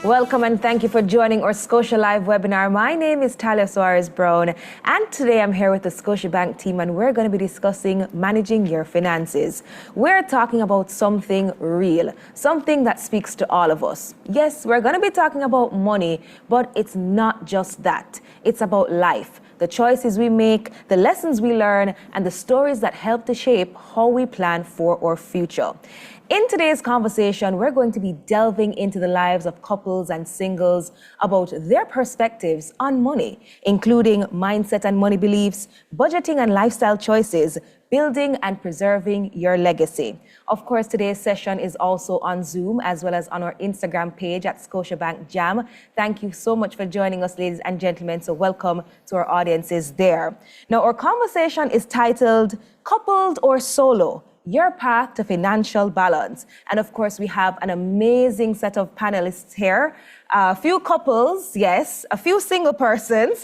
Welcome and thank you for joining our ScotiaLIVE webinar. My name is Talia Suarez-Brown and today I'm here with the Scotiabank team and we're going to be discussing managing your finances. We're talking about something real, something that speaks to all of us. Yes, we're going to be talking about money, but it's not just that. It's about life, the choices we make, the lessons we learn, and the stories that help to shape how we plan for our future. In today's conversation, we're going to be delving into the lives of couples and singles about their perspectives on money, including mindset and money beliefs, budgeting and lifestyle choices, building and preserving your legacy. Of course, today's session is also on Zoom as well as on our Instagram page at Scotiabank Jam. Thank you so much for joining us, ladies and gentlemen. So welcome to our audiences there. Now, our conversation is titled Coupled or Solo? Your path to financial balance. And of course, we have an amazing set of panelists here. A few couples, yes, a few single persons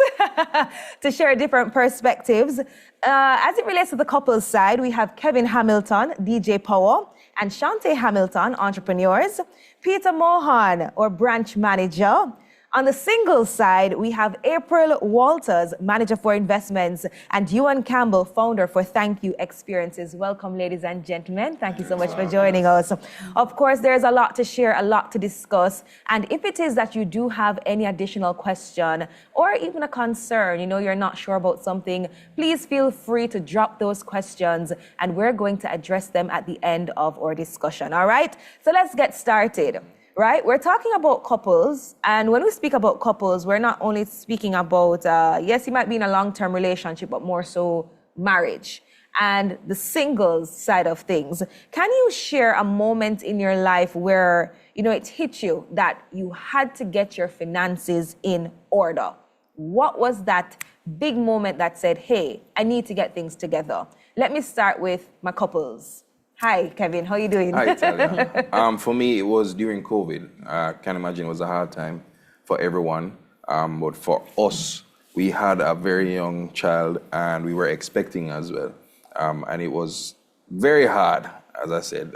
to share different perspectives. As it relates to the couples side, we have Kevin Hamilton, DJ Power, and Shante Hamilton, entrepreneurs. Peter Mohan, our branch manager. On the singles side, we have April Walters, Manager for Investments, and Ewan Campbell, Founder for Thank You Experiences. Welcome, ladies and gentlemen. Thank you so much for joining us. Of course, there's a lot to share, a lot to discuss. And if it is that you do have any additional question or even a concern, you're not sure about something, please feel free to drop those questions and we're going to address them at the end of our discussion. All right? So let's get started. Right? We're talking about couples, and when we speak about couples, we're not only speaking about, yes, you might be in a long-term relationship, but more so marriage and the singles side of things. Can you share a moment in your life where, it hit you that you had to get your finances in order? What was that big moment that said, hey, I need to get things together? Let me start with my couples. Hi, Kevin. How are you doing? Hi, Talia. For me, it was during COVID. I can imagine it was a hard time for everyone. But for us, we had a very young child and we were expecting as well. And it was very hard, as I said.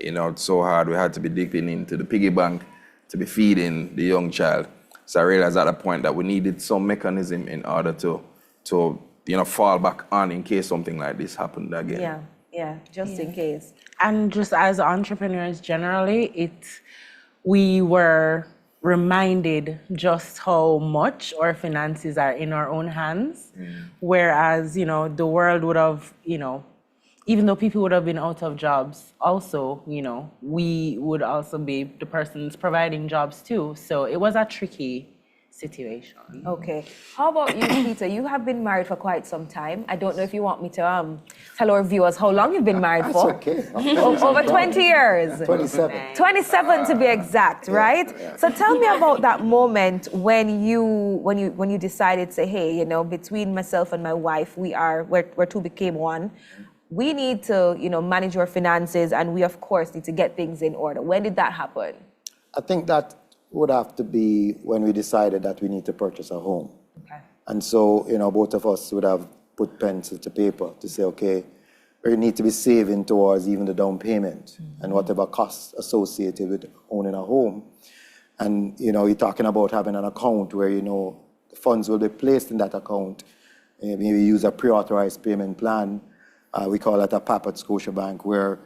It's so hard. We had to be dipping into the piggy bank to be feeding the young child. So I realized at a point that we needed some mechanism in order to fall back on in case something like this happened again. Yeah, just in case. And just as entrepreneurs generally, we were reminded just how much our finances are in our own hands. Whereas, the world would have, even though people would have been out of jobs, also, we would also be the persons providing jobs too. So it was a tricky situation. Okay. How about you, Peter? You have been married for quite some time. I don't know if you want me to tell our viewers how long you've been married for. Okay. Over 20 years. 27. 27 to be exact, right? Yeah. So tell me about that moment when you decided to say, hey, between myself and my wife, we're two became one. We need to, manage our finances and we of course need to get things in order. When did that happen? I think that would have to be when we decided that we need to purchase a home. Okay. And so, both of us would have put pencil to paper to say, okay, we need to be saving towards even the down payment and whatever costs associated with owning a home. And, you're talking about having an account where, the funds will be placed in that account. Maybe use a pre-authorized payment plan. We call it a PAP at Scotiabank, where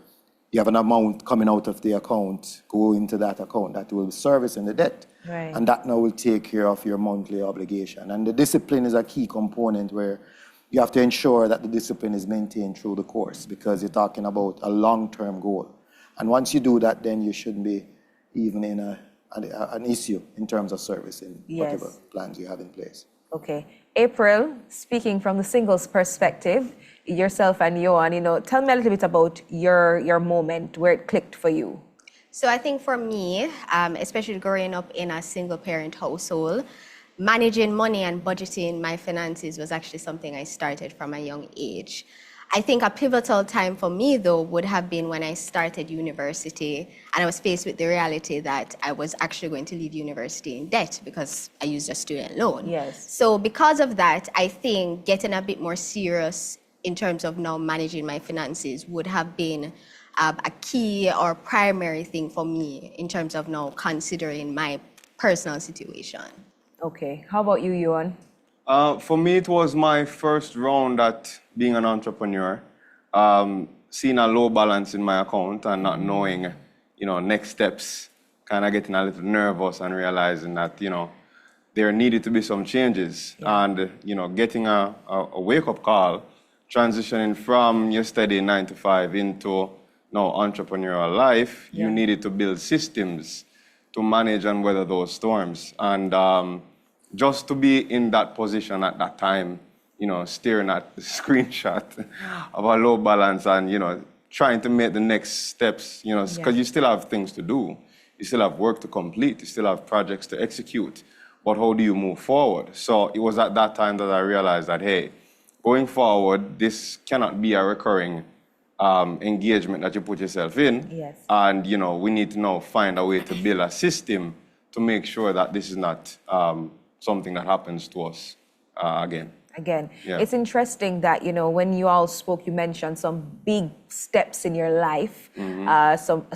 you have an amount coming out of the account, go into that account that will service in the debt. Right. And that now will take care of your monthly obligation. And the discipline is a key component where you have to ensure that the discipline is maintained through the course because you're talking about a long-term goal. And once you do that, then you shouldn't be even in an issue in terms of servicing whatever plans you have in place. Okay. April, speaking from the singles perspective, yourself and Johan, tell me a little bit about your moment where it clicked for you. So I think for me, especially growing up in a single parent household, managing money and budgeting my finances was actually something I started from a young age. I think a pivotal time for me, though, would have been when I started university and I was faced with the reality that I was actually going to leave university in debt because I used a student loan. Yes. So because of that, I think getting a bit more serious in terms of now managing my finances would have been a key or primary thing for me in terms of now considering my personal situation. Okay. How about you, Yuan? For me, it was my first round at being an entrepreneur. Seeing a low balance in my account and not knowing, next steps, kind of getting a little nervous and realizing that, there needed to be some changes. And, getting a wake-up call, transitioning from your steady 9 to 5 into entrepreneurial life, you needed to build systems to manage and weather those storms. And just to be in that position at that time, staring at the screenshot of a low balance and, trying to make the next steps, because you still have things to do. You still have work to complete. You still have projects to execute. But how do you move forward? So it was at that time that I realized that, hey, going forward, this cannot be a recurring engagement that you put yourself in. Yes. And, we need to now find a way to build a system to make sure that this is not something that happens to us again. Yeah. It's interesting that, when you all spoke, you mentioned some big steps in your life,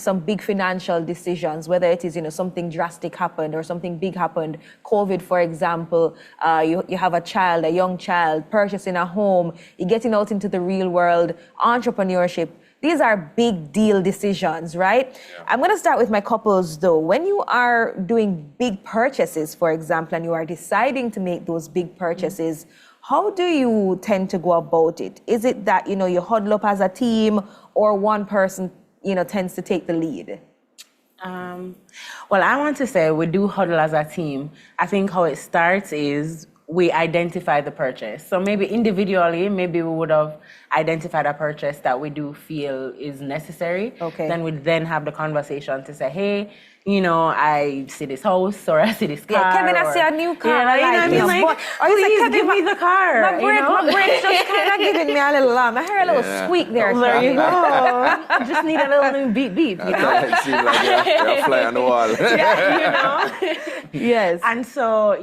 some big financial decisions, whether it is, something drastic happened or something big happened. COVID, for example, you have a young child, purchasing a home, you're getting out into the real world, entrepreneurship. These are big deal decisions, right? Yeah. I'm going to start with my couples, though. When you are doing big purchases, for example, and you are deciding to make those big purchases, how do you tend to go about it? Is it that, you huddle up as a team, or one person, tends to take the lead? Well, I want to say we do huddle as a team. I think how it starts is we identify the purchase. So maybe individually, maybe we would have identified a purchase that we do feel is necessary. Okay. Then we then have the conversation to say, hey, I see this house or I see this car. Yeah, Kevin, I see a new car. Please give me the car. My brain's just kind of giving me a little I heard a little squeak there. There you go. Just need a little beep, It seems like you're a fly on the wall. Yes. And so,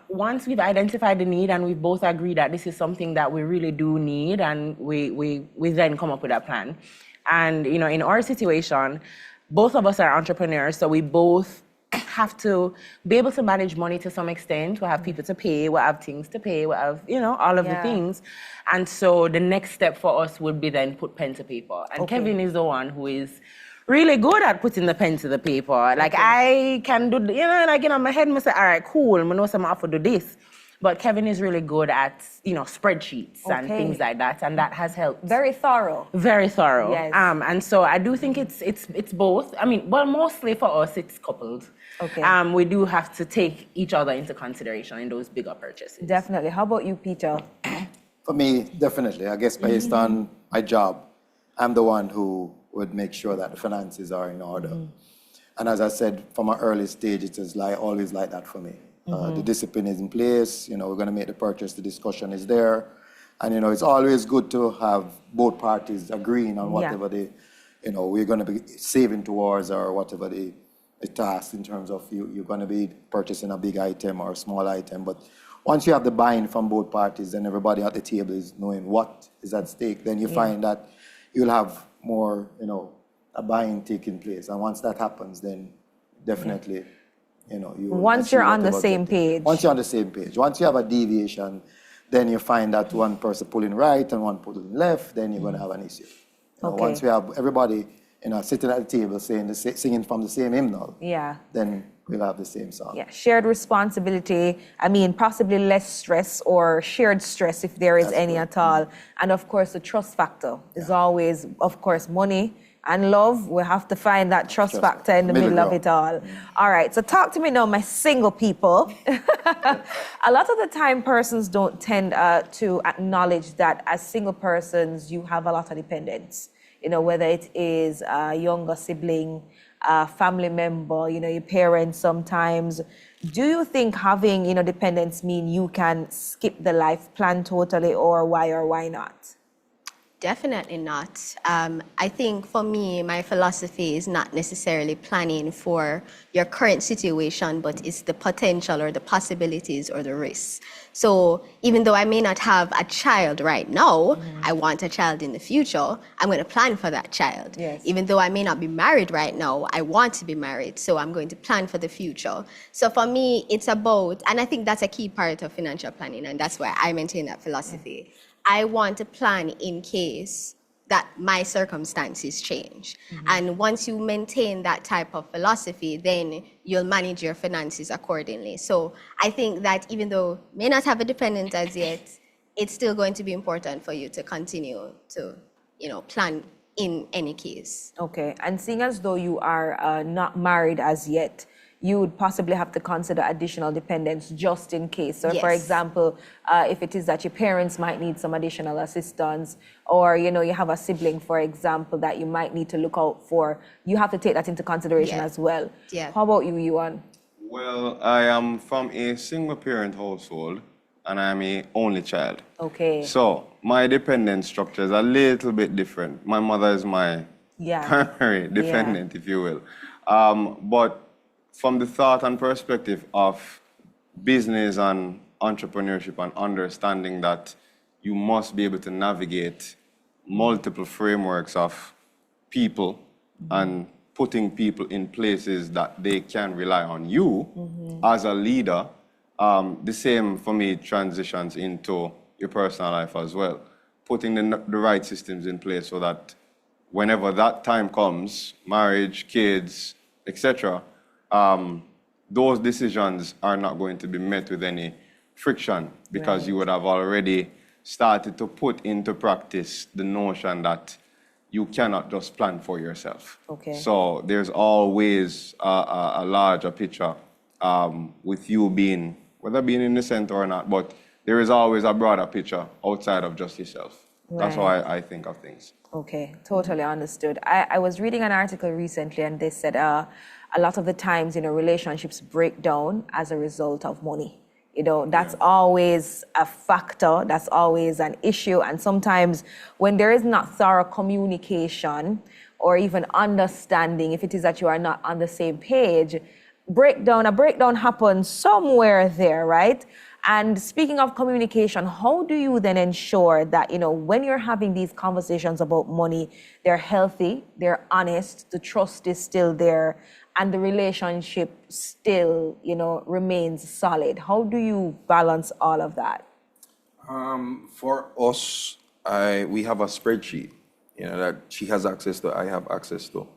once we've identified the need and we both agree that this is something that we really do need, and we then come up with a plan. And, in our situation, both of us are entrepreneurs, so we both have to be able to manage money to some extent. We have people to pay, we have things to pay, we have, all of the things. And so the next step for us would be then put pen to paper. And Kevin is the one who is really good at putting the pen to the paper. Like I can do, my head must say, all right, cool, I know some have to do this. But Kevin is really good at, spreadsheets and things like that, and that has helped. Very thorough. Very thorough. Yes. And so I do think it's both. Mostly for us, it's coupled. Okay. We do have to take each other into consideration in those bigger purchases. Definitely. How about you, Peter? For me, definitely. I guess based on my job, I'm the one who would make sure that the finances are in order. And as I said, from an early stage, it is always like that for me. The discipline is in place, we're going to make the purchase, the discussion is there. And, it's always good to have both parties agreeing on whatever we're going to be saving towards, or whatever the task in terms of you're going to be purchasing a big item or a small item. But once you have the buy-in from both parties and everybody at the table is knowing what is at stake, then you find that you'll have more, a buy-in taking place. And once that happens, then definitely... Once you're on the same page. Once you're on the same page. Once you have a deviation, then you find that one person pulling right and one pulling left, then you're going to have an issue. Once we have everybody, sitting at the table singing from the same hymnal, then we'll have the same song. Yeah, shared responsibility. Possibly less stress or shared stress if there is any at all. And of course, the trust factor is always, of course, money. And love, we have to find that trust factor in the middle of it all. All right, so talk to me now, my single people. A lot of the time, persons don't tend to acknowledge that as single persons, you have a lot of dependents. Whether it is a younger sibling, a family member, your parents sometimes. Do you think having, dependents mean you can skip the life plan totally, or why not? Definitely not. I think for me, my philosophy is not necessarily planning for your current situation, but it's the potential or the possibilities or the risks. So even though I may not have a child right now, I want a child in the future, I'm going to plan for that child. Yes. Even though I may not be married right now, I want to be married, so I'm going to plan for the future. So for me, it's about, and I think that's a key part of financial planning, and that's why I maintain that philosophy. I want to plan in case that my circumstances change. And once you maintain that type of philosophy, then you'll manage your finances accordingly. So I think that even though you may not have a dependent as yet, it's still going to be important for you to continue to, plan in any case. Okay, and seeing as though you are not married as yet, you would possibly have to consider additional dependents just in case. So, for Yes. example, if it is that your parents might need some additional assistance, or you have a sibling, for example, that you might need to look out for, you have to take that into consideration Yeah. as well. Yeah. How about you, Yuan? Well, I am from a single parent household and I'm a only child. Okay. So my dependent structure is a little bit different. My mother is my Yeah. primary dependent, if you will. But from the thought and perspective of business and entrepreneurship and understanding that you must be able to navigate multiple frameworks of people and putting people in places that they can rely on you as a leader, the same for me transitions into your personal life as well. Putting the right systems in place so that whenever that time comes, marriage, kids, etc., those decisions are not going to be met with any friction because you would have already started to put into practice the notion that you cannot just plan for yourself. Okay. So there's always a larger picture with you being, whether being in the center or not, but there is always a broader picture outside of just yourself. That's how I think of things. Okay, totally understood. I was reading an article recently and they said a lot of the times, relationships break down as a result of money. That's always a factor, that's always an issue. And sometimes when there is not thorough communication or even understanding, if it is that you are not on the same page, a breakdown happens somewhere there, right? And speaking of communication, how do you then ensure that, when you're having these conversations about money, they're healthy, they're honest, the trust is still there, and the relationship still, remains solid? How do you balance all of that? For us, we have a spreadsheet, that she has access to, I have access to.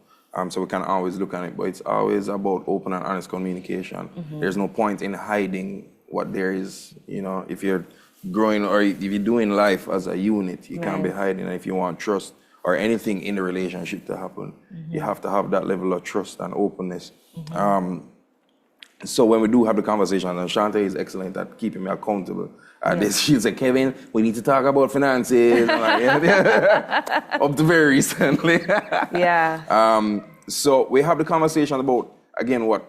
So we can always look at it, but it's always about open and honest communication. There's no point in hiding what there is, if you're growing or if you're doing life as a unit, you can't be hiding. And if you want trust or anything in the relationship to happen, you have to have that level of trust and openness. So when we do have the conversation, and Shante is excellent at keeping me accountable. She'll say, Kevin, we need to talk about finances. I'm like, up to very recently. So we have the conversation about, again, what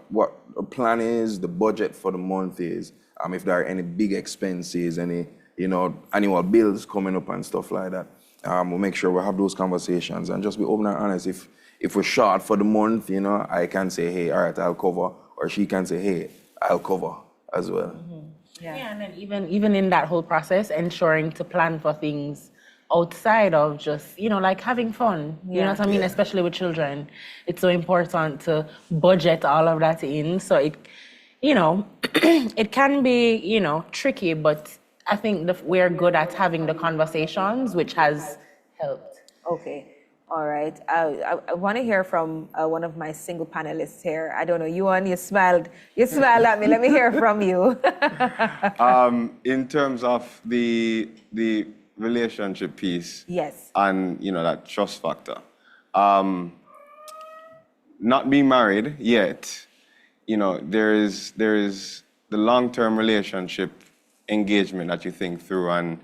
the plan is, the budget for the month is, if there are any big expenses, any, annual bills coming up and stuff like that. We'll make sure we have those conversations and just be open and honest. If we're short for the month, I can say, hey, all right, I'll cover. Or she can say, hey, I'll cover as well. And then even in that whole process, ensuring to plan for things outside of just, like having fun. You know what I mean? Especially with children. It's so important to budget all of that in. So it, it can be, tricky, but I think we're good at having the conversations, which has helped. Okay. All right. I want to hear from one of my single panelists here. I don't know, Yuan, you smiled at me. Let me hear from you. In terms of the relationship piece, yes, and that trust factor, not being married yet, there is the long-term relationship engagement that you think through, and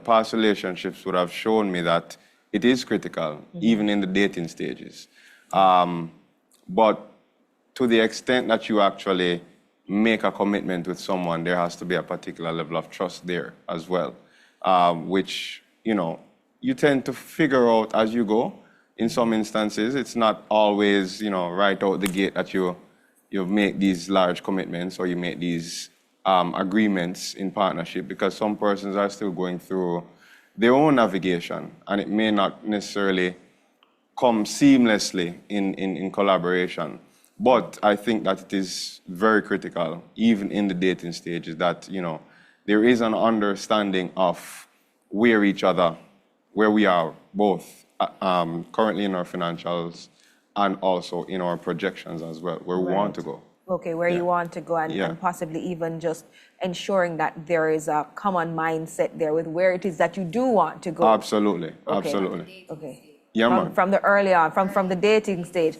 past relationships would have shown me that it is critical, even in the dating stages. But to the extent that you actually make a commitment with someone, there has to be a particular level of trust there as well, which, you tend to figure out as you go. In some instances, it's not always, right out the gate that you make these large commitments or you make these agreements in partnership, because some persons are still going through their own navigation, and it may not necessarily come seamlessly in collaboration. But I think that it is very critical, even in the dating stages, that there is an understanding of where we are both currently in our financials and also in our projections as well, where we want to go. Okay, where you want to go, and possibly even just ensuring that there is a common mindset there with where it is that you do want to go. Absolutely, absolutely. Okay. Yeah, man. From the early on, from the dating stage.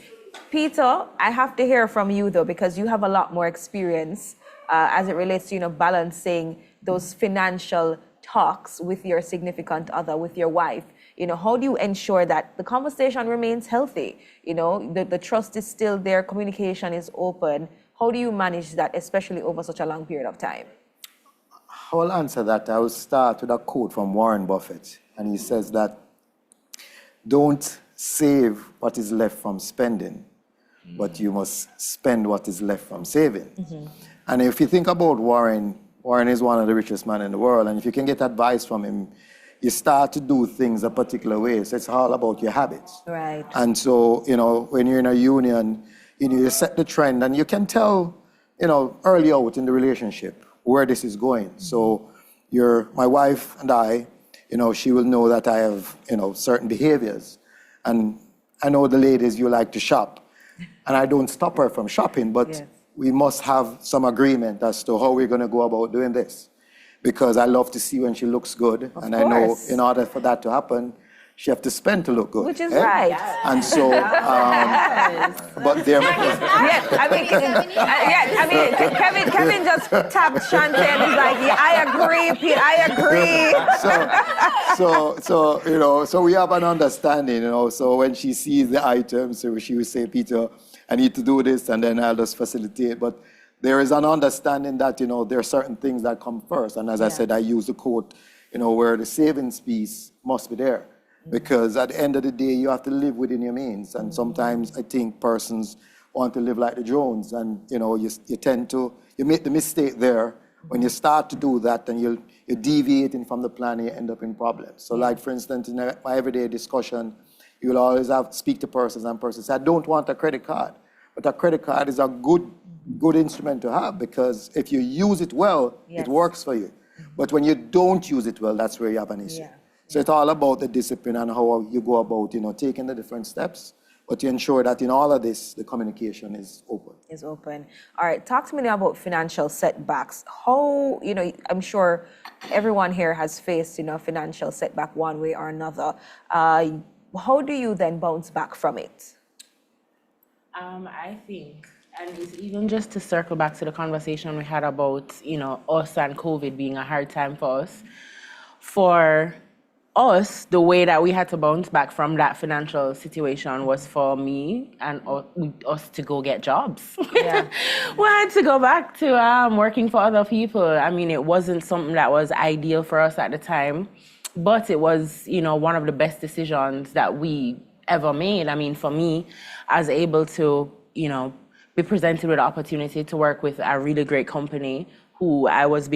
Peter, I have to hear from you though, because you have a lot more experience as it relates to balancing those financial talks with your significant other, with your wife. How do you ensure that the conversation remains healthy? The trust is still there, communication is open. How do you manage that, especially over such a long period of time? I will answer that. I will start with a quote from Warren Buffett, and he says that don't save what is left from spending, but you must spend what is left from saving. And if you think about Warren is one of the richest men in the world, and if you can get advice from him, you start to do things a particular way. So it's all about your habits. Right. And so, when you're in a union, you set the trend, and you can tell, early out in the relationship where this is going. So my wife and I, she will know that I have, certain behaviors. And I know the ladies, you like to shop. And I don't stop her from shopping, but we must have some agreement as to how we're going to go about doing this. Because I love to see when she looks good. Of and course. I know in order for that to happen, she have to spend to look good. Which is right. And so, but there. Kevin just tapped Shante and he's like, yeah, I agree, Pete, I agree. So we have an understanding, So when she sees the items, so she will say, Peter, I need to do this, and then I'll just facilitate. But there is an understanding that, there are certain things that come first. And as I said, I use the quote, where the savings piece must be there. Because at the end of the day, you have to live within your means. And sometimes I think persons want to live like the Jones. And, you tend to, you make the mistake there. When you start to do that, then you're deviating from the plan and you end up in problems. So like, for instance, in my everyday discussion, you'll always speak to persons, and persons say, I don't want a credit card. But a credit card is a good instrument to have, because if you use it well, it works for you. But when you don't use it well, that's where you have an issue. So it's all about the discipline and how you go about, taking the different steps, but to ensure that in all of this, the communication is open. Is open. All right, talk to me now about financial setbacks. How, I'm sure everyone here has faced, financial setback one way or another. How do you then bounce back from it? I think, and it's even just to circle back to the conversation we had about, us and COVID being a hard time for us. For us, the way that we had to bounce back from that financial situation was for me and us to go get jobs. Yeah. We had to go back to working for other people. I mean, it wasn't something that was ideal for us at the time, but it was, one of the best decisions that we ever made. I mean, for me, I was able to, be presented with the opportunity to work with a really great company who I was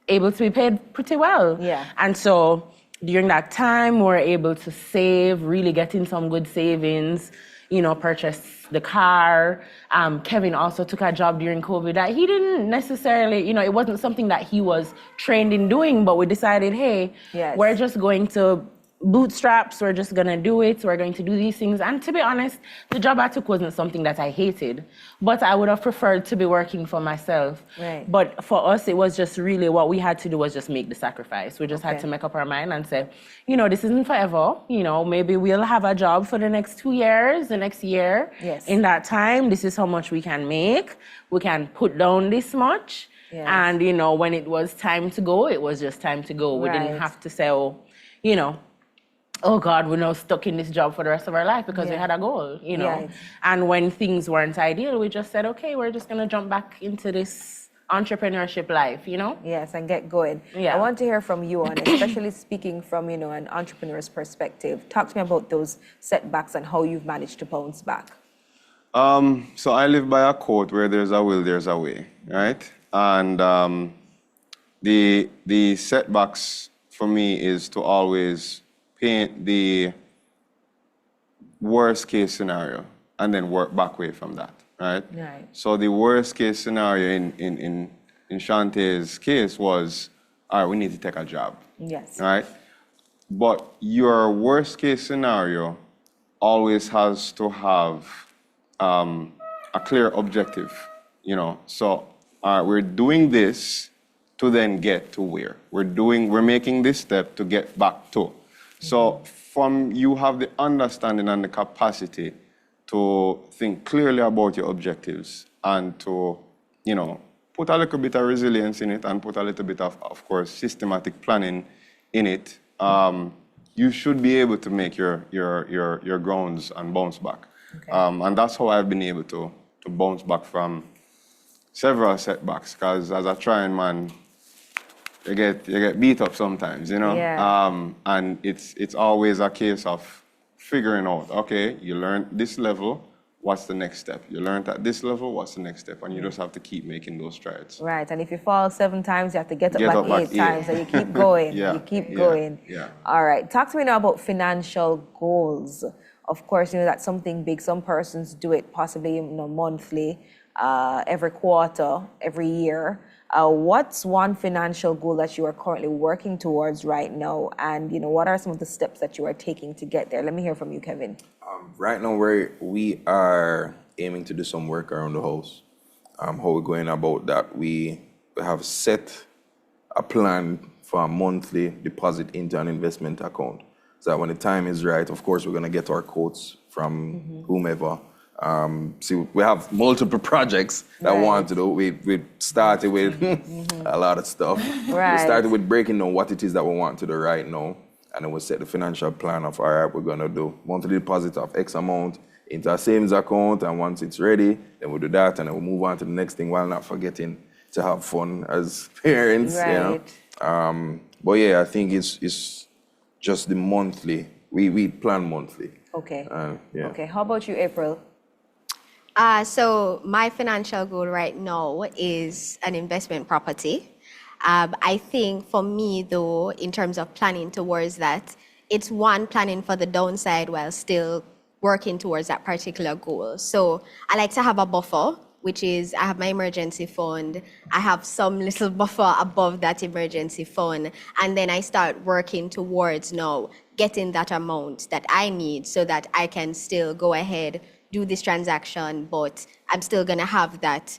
able to be paid pretty well. Yeah. And so during that time, we were able to save, really get in some good savings, purchase the car. Kevin also took a job during COVID that he didn't necessarily, it wasn't something that he was trained in doing, but we decided, hey, we're just going to bootstraps, we're just going to do it, we're going to do these things. And to be honest, the job I took wasn't something that I hated, but I would have preferred to be working for myself. Right. But for us, it was just really what we had to do was just make the sacrifice. We just had to make up our mind and say, this isn't forever. Maybe we'll have a job for the next 2 years, the next year. Yes. In that time, this is how much we can make. We can put down this much. Yes. And, when it was time to go, it was just time to go. We didn't have to say, oh God, we're now stuck in this job for the rest of our life because we had a goal, Yes. And when things weren't ideal, we just said, okay, we're just going to jump back into this entrepreneurship life, you know? Yes, and get going. Yeah. I want to hear from you on, especially speaking from, an entrepreneur's perspective. Talk to me about those setbacks and how you've managed to bounce back. So I live by a quote where there's a will, there's a way, right? And the setbacks for me is to always paint the worst case scenario and then work back away from that, right? Right. So the worst case scenario in Shantae's case was, all right, we need to take a job. Yes. Right? But your worst case scenario always has to have a clear objective, So we're doing this to then get to where we're making this step to get back to. So from you have the understanding and the capacity to think clearly about your objectives and to, put a little bit of resilience in it and put a little bit of course, systematic planning in it. You should be able to make your grounds and bounce back. Okay. And that's how I've been able to bounce back from several setbacks, because as a trying man, you get beat up sometimes, Yeah. And it's always a case of figuring out, okay, you learned this level, what's the next step? You learned at this level, what's the next step? And you just have to keep making those strides. Right, and if you fall 7 times, you have to get Get up up back back 8 times, and you keep going. Yeah, You keep yeah, going. yeah. All right, talk to me now about financial goals. Of course, that's something big. Some persons do it possibly, monthly, every quarter, every year. What's one financial goal that you are currently working towards right now? And, what are some of the steps that you are taking to get there? Let me hear from you, Kevin. Right now, we are aiming to do some work around the house. How we're going about that, we have set a plan for a monthly deposit into an investment account. So that when the time is right, of course, we're going to get our quotes from whomever. See, we have multiple projects that we want to do. We started with a lot of stuff. Right. We started with breaking down what it is that we want to do right now. And then we set the financial plan of, all right, we're going to do monthly deposit of X amount into a savings account. And once it's ready, then we'll do that. And then we'll move on to the next thing while not forgetting to have fun as parents. Right. But yeah, I think it's just the monthly. We plan monthly. Okay. Yeah. Okay, how about you, April? So my financial goal right now is an investment property. I think for me, though, in terms of planning towards that, it's planning for the downside while still working towards that particular goal. So I like to have a buffer, which is I have my emergency fund. I have some little buffer above that emergency fund. And then I start working towards now getting that amount that I need so that I can still go ahead, do this transaction, but I'm still going to have that,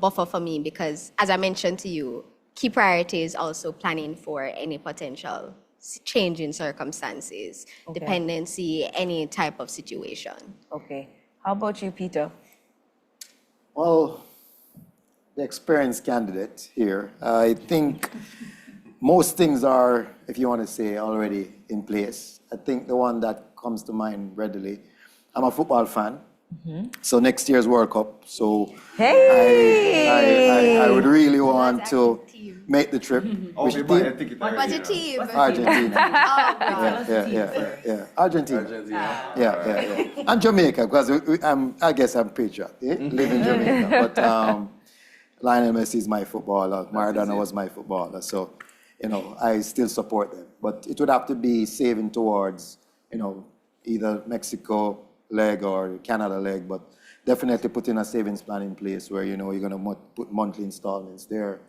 buffer for me because, as I mentioned to you, key priority is also planning for any potential change in circumstances, dependency, any type of situation. Okay. How about you, Peter? Well, the experienced candidate here, I think most things are, if you want to say, already in place. I think the one that comes to mind readily, I'm a football fan. So next year's World Cup. So I would really want to make the trip. Which Okay, buy a team? ticket. What was your team? Argentina. Oh, God. Yeah. Argentina. Yeah. And Jamaica, because I guess I'm patriot. Live in Jamaica. But Lionel Messi is my footballer. Maradona was my footballer. So, I still support them. But it would have to be saving towards, either Mexico leg or Canada leg, but definitely putting a savings plan in place where you're going to put monthly installments there,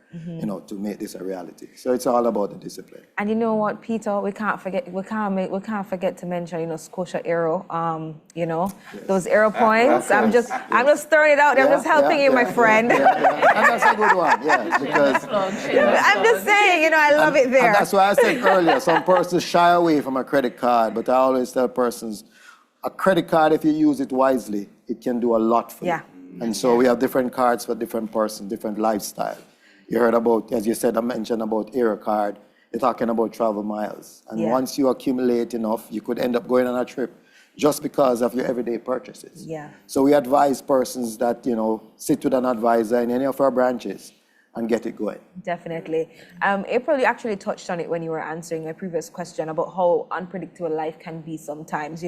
to make this a reality. So it's all about the discipline. And you know what, Peter, we can't forget to mention, Scotia Aero, those Aero points. I'm just throwing it out there. I'm just helping you, my friend. And that's a good one, because I'm just saying, I love it there. And that's why I said earlier, some persons shy away from a credit card, but I always tell persons, a credit card, if you use it wisely, it can do a lot for you. And so we have different cards for different persons, different lifestyle. You heard about, as you said, I mentioned about Aero card. You're talking about travel miles. And once you accumulate enough, you could end up going on a trip just because of your everyday purchases. Yeah. So we advise persons that, sit with an advisor in any of our branches and get it going. Definitely. April, you actually touched on it when you were answering my previous question about how unpredictable life can be sometimes.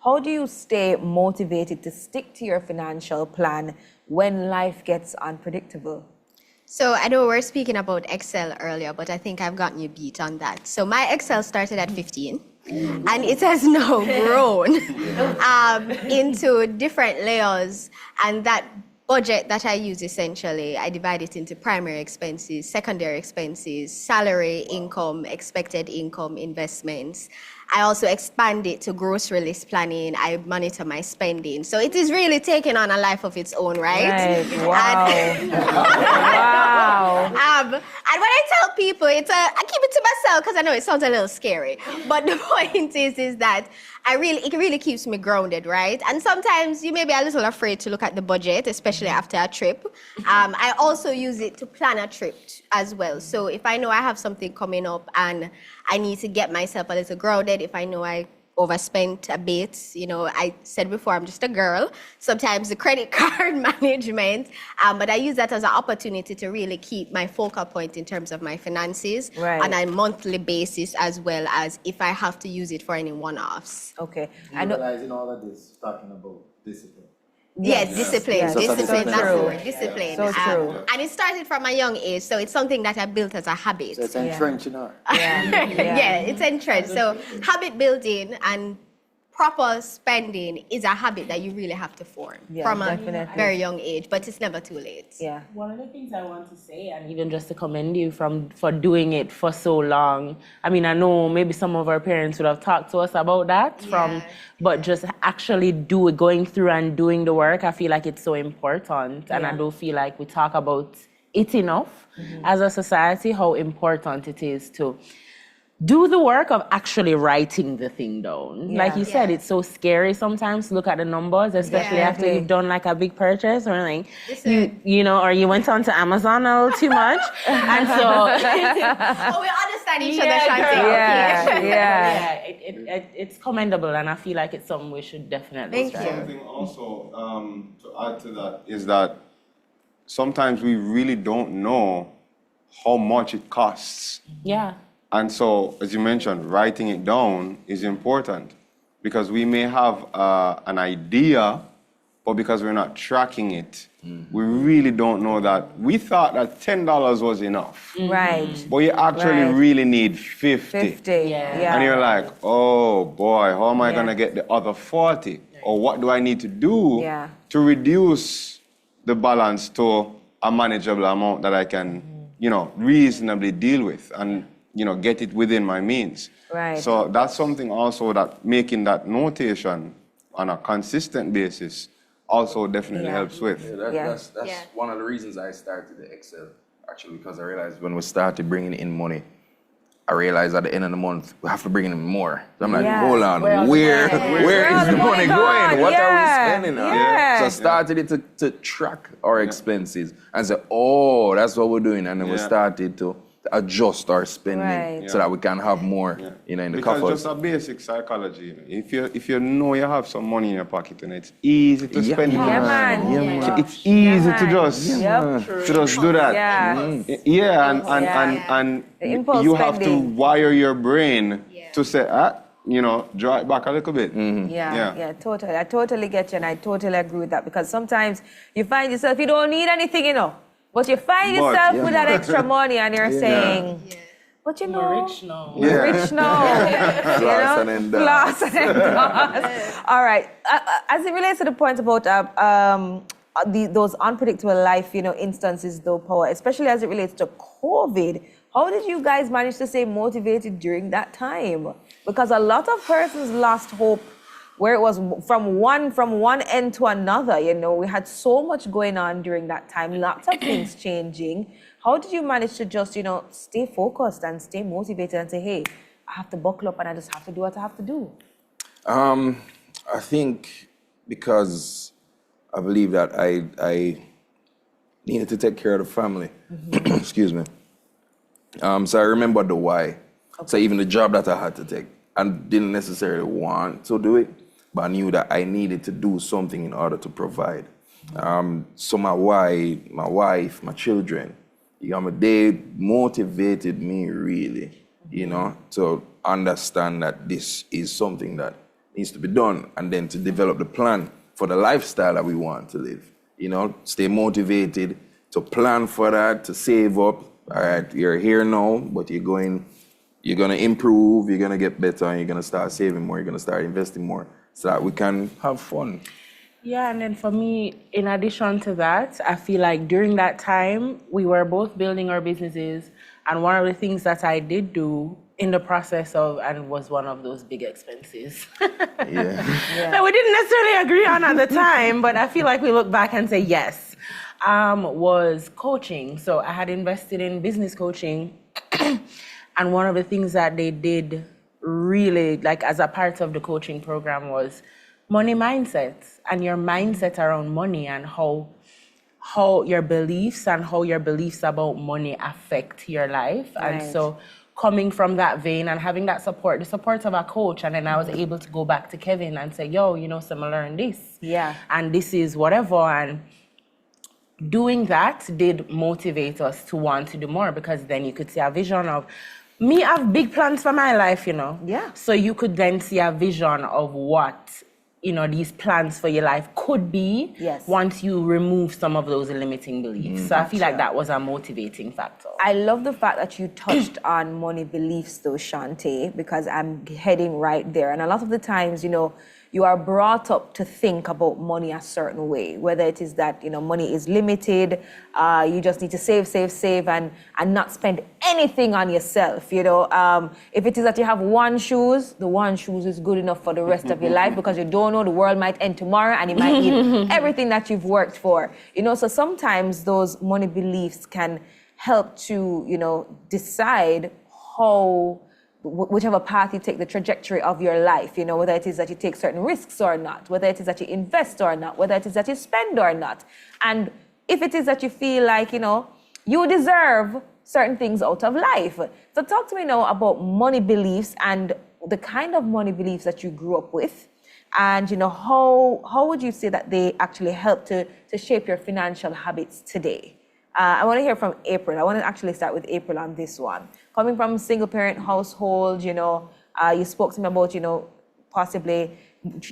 How do you stay motivated to stick to your financial plan when life gets unpredictable? So I know we're speaking about Excel earlier, but I think I've gotten you beat on that. So my Excel started at 15, and it has now grown into different layers, and that budget that I use, essentially, I divide it into primary expenses, secondary expenses, salary, income, expected income, investments. I also expand it to grocery list planning. I monitor my spending. So it is really taking on a life of its own, right? Wow. And when I tell people, I keep it to myself because I know it sounds a little scary. But the point is that it really keeps me grounded, right? And sometimes you may be a little afraid to look at the budget, especially after a trip. I also use it to plan a trip as well. So if I know I have something coming up and I need to get myself a little grounded, if I know I overspent a bit, I said before, I'm just a girl. Sometimes the credit card management, but I use that as an opportunity to really keep my focal point in terms of my finances on a monthly basis, as well as if I have to use it for any one-offs. Okay. Realizing all of this, talking about discipline. Yes, discipline. Yes. Discipline, So that's the true. word. Discipline. So true. And it started from a young age, so it's something that I built as a habit. So it's entrenched in her. Yeah, it's entrenched. So habit building and proper spending is a habit that you really have to form from a very young age, but it's never too late. Yeah. One of the things I want to say, and even just to commend you for doing it for so long. I mean, I know maybe some of our parents would have talked to us about that but just actually going through and doing the work, I feel like it's so important. And I don't feel like we talk about it enough as a society, how important it is to do the work of actually writing the thing down. Like you said, it's so scary sometimes to look at the numbers, especially after you've done like a big purchase or like or you went on to Amazon a little too much. And so we understand each other, Shanti. It's commendable, and I feel like it's something we should definitely strive. Something also to add to that is that sometimes we really don't know how much it costs. Yeah. And so, as you mentioned, writing it down is important because we may have an idea, but because we're not tracking it, we really don't know that. We thought that $10 was enough. Right. But you actually really need 50. Yeah. And you're like, oh boy, how am I going to get the other 40? Or what do I need to do to reduce the balance to a manageable amount that I can, reasonably deal with and, get it within my means. Right. So that's something also that making that notation on a consistent basis also definitely helps with. That's one of the reasons I started the Excel, actually, because I realized when we started bringing in money, I realized at the end of the month, we have to bring in more. So I'm like, hold on, where is the money going? What are we spending on? So I started it to track our expenses and say, oh, that's what we're doing. And then we started to adjust our spending so that we can have more in the coffers. Because just a basic psychology, if you know you have some money in your pocket and it's easy to spend it. It's easy to just do that. And you have to wire your brain to say, draw it back a little bit. Totally. I totally get you, and I totally agree with that, because sometimes you find yourself, you don't need anything, but you find yourself with that extra money and you're saying, but We're rich now. Rich now. Floss and endorse. All right. As it relates to the point about those unpredictable life, instances, though, Paul, especially as it relates to COVID, how did you guys manage to stay motivated during that time? Because a lot of persons lost hope where it was from one end to another. We had so much going on during that time, lots of things changing. How did you manage to just, stay focused and stay motivated and say, hey, I have to buckle up and I just have to do what I have to do? I think because I believe that I needed to take care of the family. Excuse me. So I remember the why. So even the job that I had to take, I didn't necessarily want to do it, but I knew that I needed to do something in order to provide. So my wife, my children, They motivated me really, to understand that this is something that needs to be done, and then to develop the plan for the lifestyle that we want to live. Stay motivated to plan for that, to save up. All right, you're here now, but you're going to improve, you're going to get better, and you're going to start saving more, you're going to start investing more so that we can have fun. Yeah, and then for me, in addition to that, I feel like during that time, we were both building our businesses. And one of the things that I did do in the process of, and was one of those big expenses that we didn't necessarily agree on at the time, but I feel like we look back and say yes, was coaching. So I had invested in business coaching. And one of the things that they did really, like as a part of the coaching program, was money mindset, and your mindset around money, and how your beliefs about money affect your life. Right. And so coming from that vein and having that support, the support of a coach, and then I was able to go back to Kevin and say, yo, similar in this. Yeah. And this is whatever. And doing that did motivate us to want to do more, because then you could see a vision of, me have big plans for my life, Yeah. So you could then see a vision of what, these plans for your life could be. Yes. Once you remove some of those limiting beliefs. So I feel like that was a motivating factor. I love the fact that you touched on money beliefs, though, Shante, because I'm heading right there. And a lot of the times, you are brought up to think about money a certain way, whether it is that, money is limited, you just need to save, and not spend anything on yourself, If it is that you have one shoes, the one shoes is good enough for the rest of your life, because you don't know, the world might end tomorrow and you might need everything that you've worked for. So sometimes those money beliefs can help to, decide how, whichever path you take, the trajectory of your life, whether it is that you take certain risks or not, whether it is that you invest or not, whether it is that you spend or not. And if it is that you feel like, you deserve certain things out of life. So talk to me now about money beliefs and the kind of money beliefs that you grew up with. And, how would you say that they actually help to shape your financial habits today? I want to hear from April. I want to actually start with April on this one. Coming from a single-parent household, you spoke to me about, possibly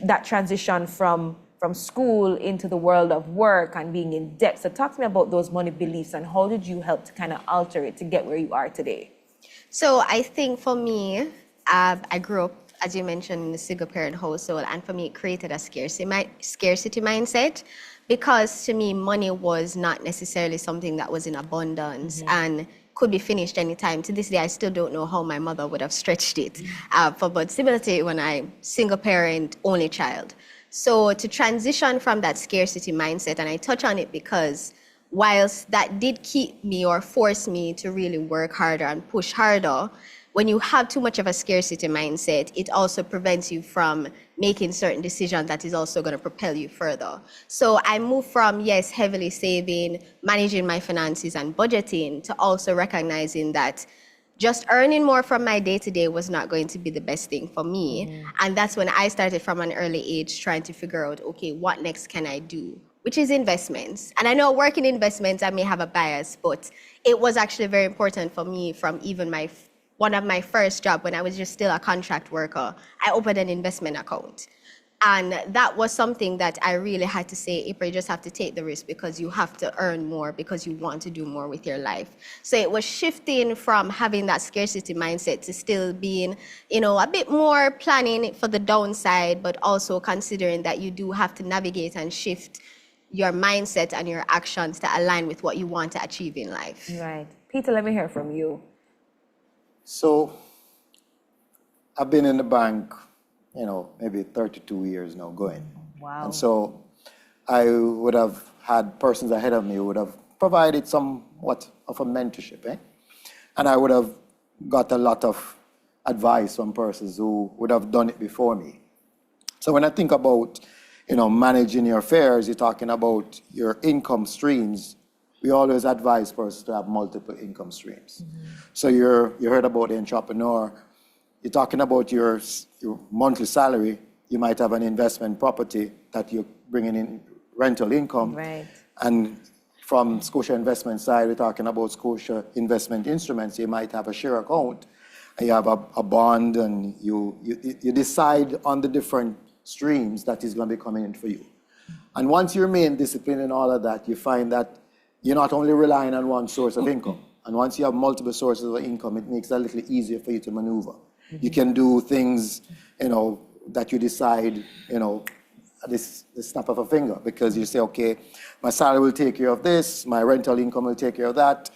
that transition from school into the world of work and being in debt. So talk to me about those money beliefs and how did you help to kind of alter it to get where you are today? So I think for me, I grew up, as you mentioned, in a single-parent household, and for me, it created a scarcity mindset. Because to me, money was not necessarily something that was in abundance and could be finished anytime. To this day, I still don't know how my mother would have stretched it. But similar to when I'm single parent, only child. So to transition from that scarcity mindset, and I touch on it because whilst that did keep me or force me to really work harder and push harder, when you have too much of a scarcity mindset, it also prevents you from making certain decisions that is also going to propel you further. So I moved from, yes, heavily saving, managing my finances and budgeting, to also recognizing that just earning more from my day-to-day was not going to be the best thing for me. And that's when I started from an early age trying to figure out, okay, what next can I do? Which is investments. And I know working in investments, I may have a bias, but it was actually very important for me from even one of my first job when I was just still a contract worker. I opened an investment account. And that was something that I really had to say, April, you just have to take the risk because you have to earn more because you want to do more with your life. So it was shifting from having that scarcity mindset to still being, a bit more planning for the downside, but also considering that you do have to navigate and shift your mindset and your actions to align with what you want to achieve in life. Right. Peter, let me hear from you. So I've been in the bank, maybe 32 years now going. Wow. And so I would have had persons ahead of me who would have provided somewhat of a mentorship, And I would have got a lot of advice from persons who would have done it before me. So when I think about, managing your affairs, you're talking about your income streams. We always advise persons to have multiple income streams. So you heard about the entrepreneur. You're talking about your monthly salary. You might have an investment property that you're bringing in rental income. Right. And from Scotia Investment side, we're talking about Scotia Investment Instruments. You might have a share account, and you have a bond, and you decide on the different streams that is going to be coming in for you. And once you remain disciplined in all of that, you find that you're not only relying on one source of income. And once you have multiple sources of income, it makes it a little easier for you to maneuver. You can do things, that you decide, this snap of a finger, because you say, okay, my salary will take care of this, my rental income will take care of that,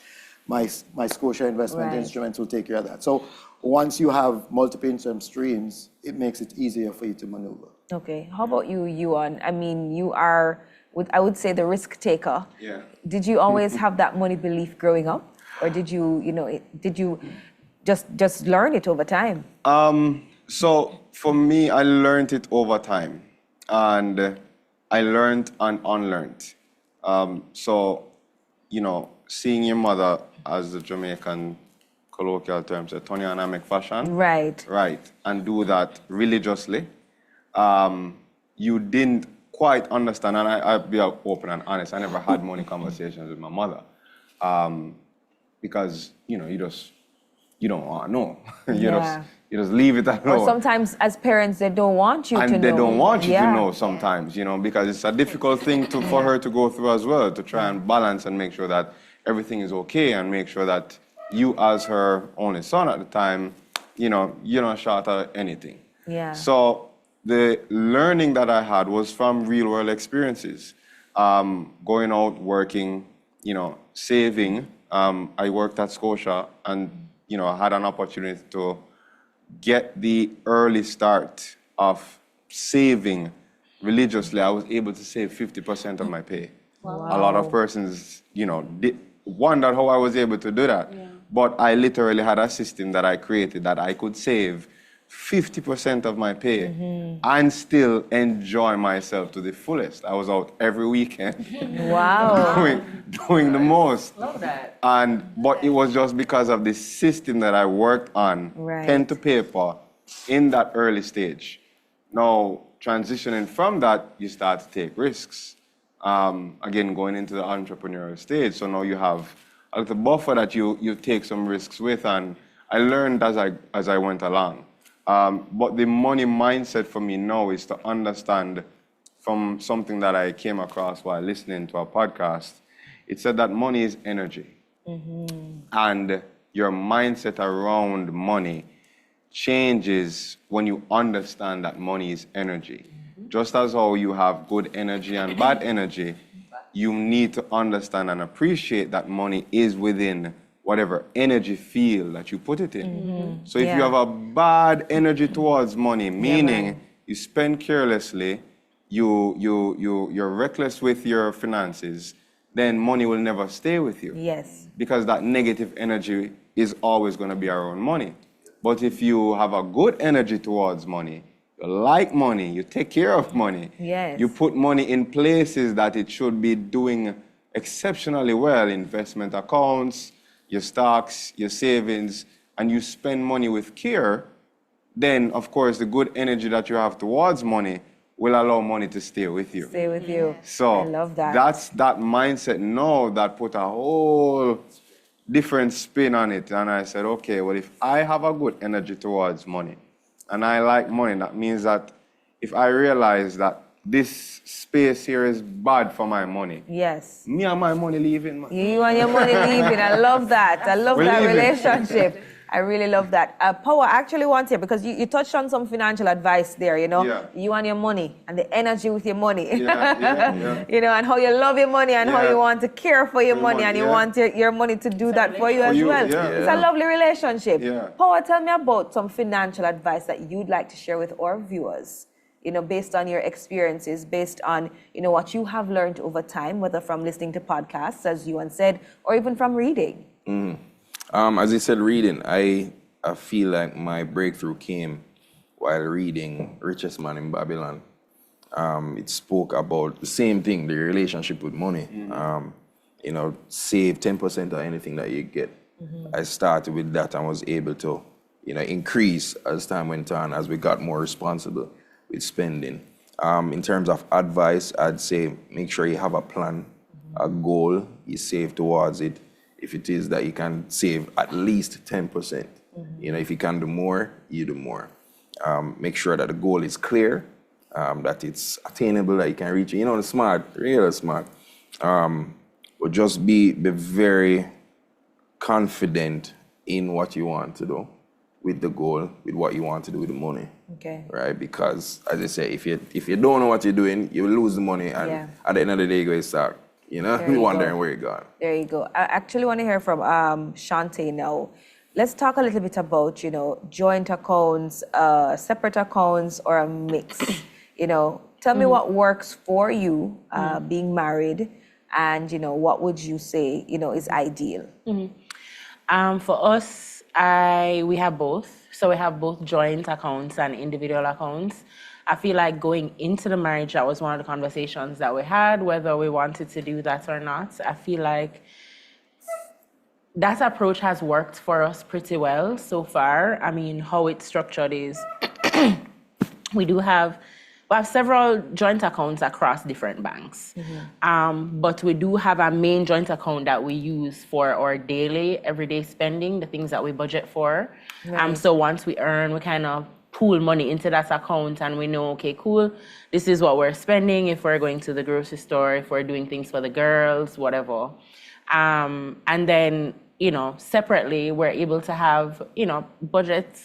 my Scotia investment instruments will take care of that. So once you have multiple income streams, it makes it easier for you to maneuver. Okay. How about you, Yuan? I mean, you are, I would say, the risk taker. Yeah. Did you always have that money belief growing up? Or did you, did you just learn it over time? So for me, I learned it over time. And I learned and unlearned. So, seeing your mother, as the Jamaican colloquial term says, turn on and make fashion. Right. Right. And do that religiously. You didn't quite understand, and I'll be open and honest, I never had money conversations with my mother. Because, you don't want to know. You just leave it alone. Or sometimes as parents, they don't want you to know. And they don't want you to know sometimes, because it's a difficult thing for her to go through as well, to try and balance and make sure that everything is okay and make sure that you as her only son at the time, you're not short of anything. Yeah. So the learning that I had was from real world experiences. Going out, working, saving. I worked at Scotia and, I had an opportunity to get the early start of saving religiously. I was able to save 50% of my pay. Wow. A lot of persons, wondered how I was able to do that. Yeah. But I literally had a system that I created that I could save 50% of my pay and still enjoy myself to the fullest. I was out every weekend. Wow. doing the most. Love that. But it was just because of the system that I worked on, pen to paper, in that early stage. Now, transitioning from that, you start to take risks. Again, going into the entrepreneurial stage. So now you have a little buffer that you take some risks with, and I learned as I went along. But the money mindset for me now is to understand from something that I came across while listening to a podcast. It said that money is energy. And your mindset around money changes when you understand that money is energy. Just as how you have good energy and bad energy, you need to understand and appreciate that money is within whatever energy field that you put it in. So if you have a bad energy towards money, meaning you spend carelessly, you're reckless with your finances, then money will never stay with you. Yes. Because that negative energy is always going to be around money. But if you have a good energy towards money, you like money, you take care of money, you put money in places that it should be doing exceptionally well, investment accounts, your stocks, your savings, and you spend money with care, then, of course, the good energy that you have towards money will allow money to stay with you. Stay with you. So I love that. That's that mindset now that put a whole different spin on it. And I said, okay, well, if I have a good energy towards money, and I like money, that means that if I realize that this space here is bad for my money. Yes. Me and my money leaving. Man. You and your money leaving. I love that. I love that relationship. I really love that. Power, I actually want to, because you touched on some financial advice there, You and your money and the energy with your money. And how you love your money and how you want to care for your money and you want your money to do that for you as well. It's a lovely relationship. Yeah. Power, tell me about some financial advice that you'd like to share with our viewers. Based on your experiences, based on, what you have learned over time, whether from listening to podcasts, as Yuan said, or even from reading. As you said, reading, I feel like my breakthrough came while reading Richest Man in Babylon. It spoke about the same thing, the relationship with money. Save 10% of anything that you get. I started with that and was able to, increase as time went on, as we got more responsible with spending. In terms of advice, I'd say make sure you have a plan. a goal, you save towards it. If it is that you can save at least 10%, you know, if you can do more, you do more. Make sure that the goal is clear, that it's attainable, that you can reach it. You know, smart, really smart. But just be very confident in what you want to do with the goal, with what you want to do with the money. Okay. Right? Because, as I say, if you don't know what you're doing, you will lose the money, and at the end of the day, you're going to start, you know, wondering where you're going. There you go. I actually want to hear from Shante now. Let's talk a little bit about, you know, joint accounts, separate accounts, or a mix. You know, tell me what works for you being married, and, you know, what would you say, you know, is ideal? For us, we have both. So we have both joint accounts and individual accounts. I feel like going into the marriage, that was one of the conversations that we had, whether we wanted to do that or not. I feel like that approach has worked for us pretty well so far. I mean, how it's structured is we have several joint accounts across different banks. But we do have a main joint account that we use for our daily, everyday spending, the things that we budget for. So once we earn, we kind of pool money into that account, and we know, okay, cool, this is what we're spending if we're going to the grocery store, if we're doing things for the girls, whatever. And then, you know, separately, we're able to have, you know, budget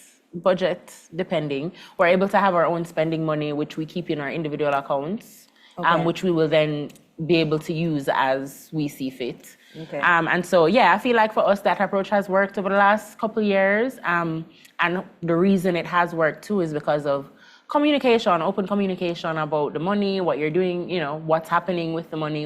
depending. We're able to have our own spending money, which we keep in our individual accounts, which we will then be able to use as we see fit. And so, I feel like for us, that approach has worked over the last couple of years. And the reason it has worked too is because of communication, open communication about the money, what you're doing, you know, what's happening with the money,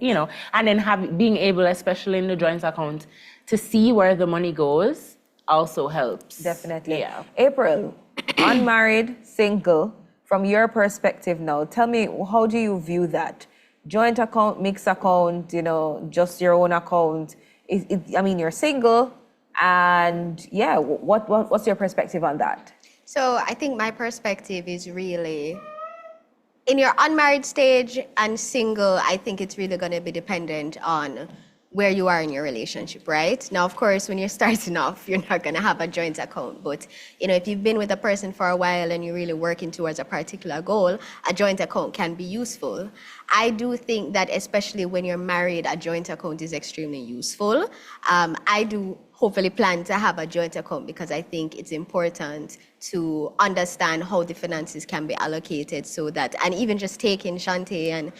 you know, and then being able, especially in the joint account, to see where the money goes also helps. Definitely. April, unmarried, single, from your perspective now, tell me, how do you view that? Joint account, mixed account, you know, just your own account. I mean, you're single, and what's your perspective on that? So I think my perspective is really, in your unmarried stage and single, I think it's really going to be dependent on where you are in your relationship, right? Now, of course, when you're starting off, you're not going to have a joint account. But, you know, if you've been with a person for a while and you're really working towards a particular goal, a joint account can be useful. I do think that especially when you're married, a joint account is extremely useful. I do hopefully plan to have a joint account because I think it's important to understand how the finances can be allocated so that, and even just taking Shante and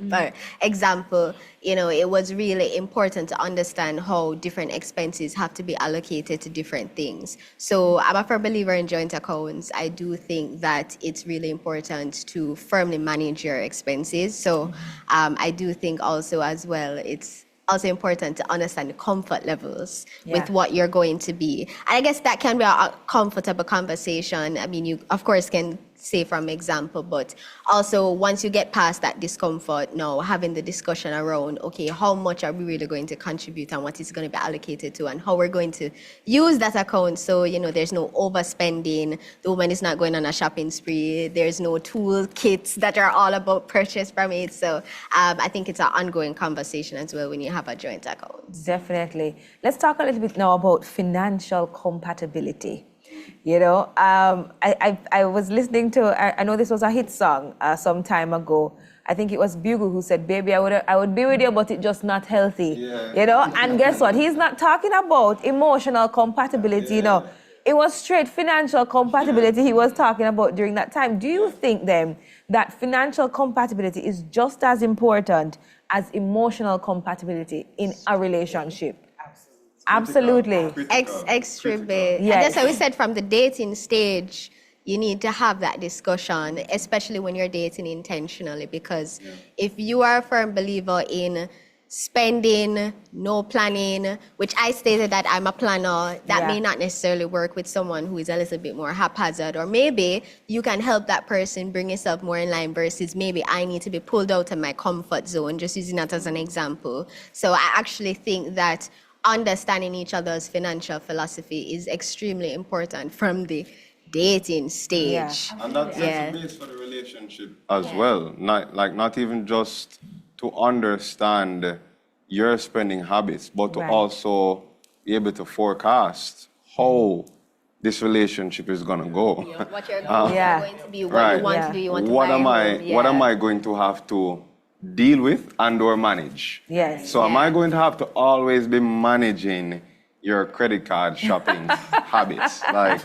for example, you know, it was really important to understand how different expenses have to be allocated to different things. So I'm a firm believer in joint accounts. I do think that it's really important to firmly manage your expenses. So I do think also as well, it's also important to understand the comfort levels with what you're going to be. And I guess that can be a comfortable conversation. I mean, you, of course, can say from example, but also once you get past that discomfort, now having the discussion around, okay, how much are we really going to contribute and what is going to be allocated to and how we're going to use that account so, you know, there's no overspending, the woman is not going on a shopping spree, there's no tool kits that are all about purchase from it. So I think it's an ongoing conversation as well when you have a joint account. Definitely. Let's talk a little bit now about financial compatibility. You know, I was listening to, I know this was a hit song some time ago. I think it was Bugle who said, baby, I would be with you, but it's just not healthy. You know, and guess what? He's not talking about emotional compatibility, you know. It was straight financial compatibility he was talking about during that time. Do you think then that financial compatibility is just as important as emotional compatibility in a relationship? Absolutely. Extra bit. Yes. And that's why we said from the dating stage, you need to have that discussion, especially when you're dating intentionally, because if you are a firm believer in spending, no planning, which I stated that I'm a planner, that may not necessarily work with someone who is a little bit more haphazard, or maybe you can help that person bring yourself more in line versus maybe I need to be pulled out of my comfort zone, just using that as an example. So I actually think that understanding each other's financial philosophy is extremely important from the dating stage. And that's Yeah. the base for the relationship as well. Not even just to understand your spending habits, but to Right. also be able to forecast how this relationship is gonna go. What your goals Yeah. are going to be, what Right. you want Yeah. to do, you want to What buy a am home. what am Yeah. I going to have to deal with and or manage? Yes. So am I Yeah. going to have to always be managing your credit card shopping habits? Like,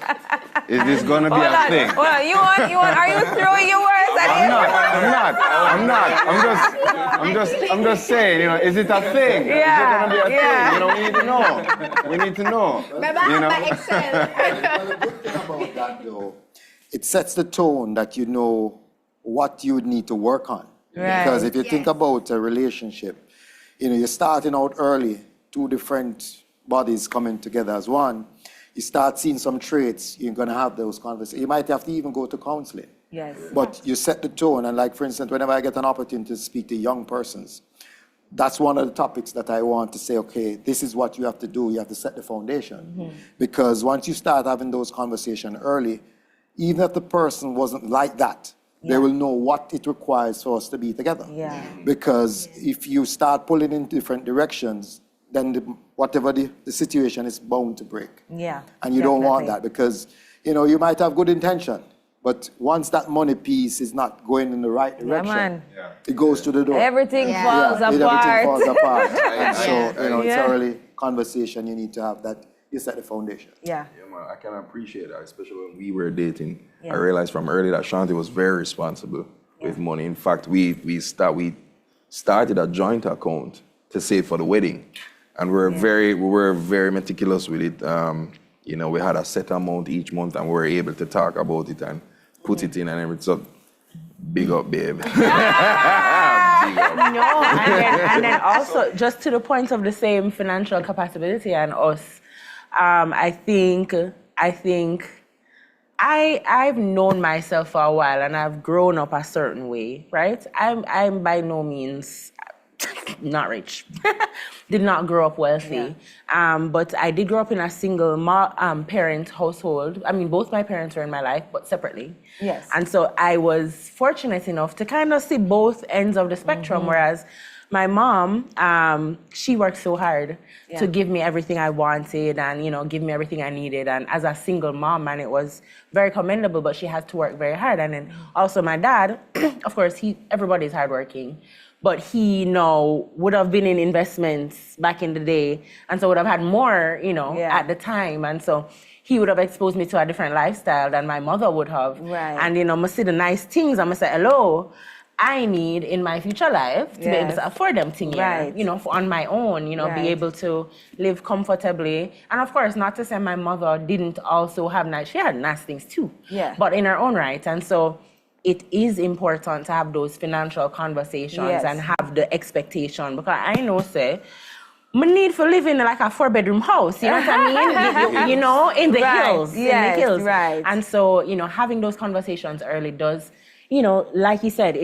is this gonna be a thing? Hold on. You want, are you throwing your words at I'm him? not. I'm just saying, is it a thing? Yeah, Is it gonna be a yeah. thing? We need to know. We need to know. Remember, I have my Excel. Well, the good thing about that, though, it sets the tone that you know what you would need to work on. Right. Because if you think Yes. about a relationship, you're starting out early, two different bodies coming together as one. You start seeing some traits, you're going to have those conversations. You might have to even go to counseling. Yes. But you set the tone, and like, for instance, whenever I get an opportunity to speak to young persons, that's one of the topics that I want to say, okay, this is what you have to do. You have to set the foundation. Because once you start having those conversations early, even if the person wasn't like that, they will know what it requires for us to be together. Yeah. Because if you start pulling in different directions, then whatever the situation is bound to break. Yeah. And you don't want definitely. that because, you might have good intention, but once that money piece is not going in the right direction, man. it goes to the door. Everything Yeah. falls Everything apart. falls apart. And so, it's Yeah. an early conversation you need to have that you set the foundation. Yeah. Yeah, man, I can appreciate that, especially when we were dating. Yeah. I realized from early that Shanti was very responsible with money. In fact, we started a joint account to save for the wedding, and we were very meticulous with it. We had a set amount each month, and we were able to talk about it and put it in and everything. So, big up, babe. Big up. No, and then also just to the point of the same financial compatibility and us, I think I've known myself for a while and I've grown up a certain way, right? I'm by no means not rich. Did not grow up wealthy. But I did grow up in a single parent household. I mean, both my parents were in my life, but separately. Yes. And so I was fortunate enough to kind of see both ends of the spectrum, whereas my mom, she worked so hard to give me everything I wanted and, give me everything I needed. And as a single mom, and it was very commendable, but she had to work very hard. And then also my dad, of course, everybody's hardworking, but he would have been in investments back in the day. And so would have had more, at the time. And so he would have exposed me to a different lifestyle than my mother would have. Right. And, I'm going to see the nice things. I'm going to say, hello, I need in my future life to be able to afford them things, Right. on my own, Right. be able to live comfortably. And of course, not to say my mother didn't also have she had nice things too, but in her own right. And so it is important to have those financial conversations and have the expectation, because I know, I need for living in like a 4-bedroom house, you know what I mean? In the hills, in the hills. Right. And so, having those conversations early does, like you said,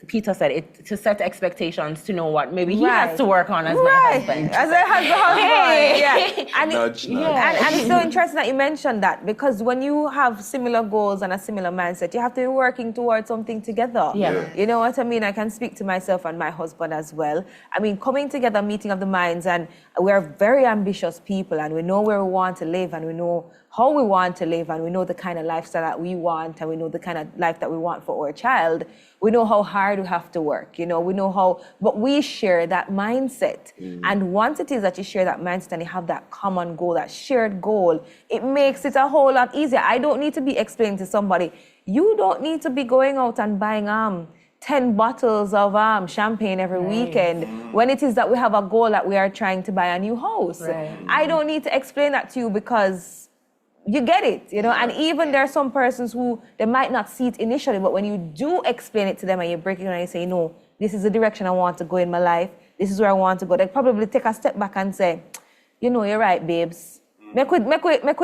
Peter said, to set expectations to know what maybe he has to work on as my husband. As a husband, yeah. And, Nudge, nudge. and it's so interesting that you mentioned that, because when you have similar goals and a similar mindset, you have to be working towards something together. Yeah. You know what I mean? I can speak to myself and my husband as well. I mean, coming together, meeting of the minds, and we're very ambitious people, and we know where we want to live, and we know how we want to live, and we know the kind of lifestyle that we want, and we know the kind of life that we want for our child. We know how hard we have to work, we know how, but we share that mindset. And once it is that you share that mindset and you have that common goal, that shared goal, it makes it a whole lot easier. I don't need to be explaining to somebody, you don't need to be going out and buying 10 bottles of champagne every weekend when it is that we have a goal that we are trying to buy a new house. Right. I don't need to explain that to you, because you get it, and even there are some persons who, they might not see it initially, but when you do explain it to them and you break it down and you say, no, this is the direction I want to go in my life, this is where I want to go, they probably take a step back and say, you're right, babes. Make we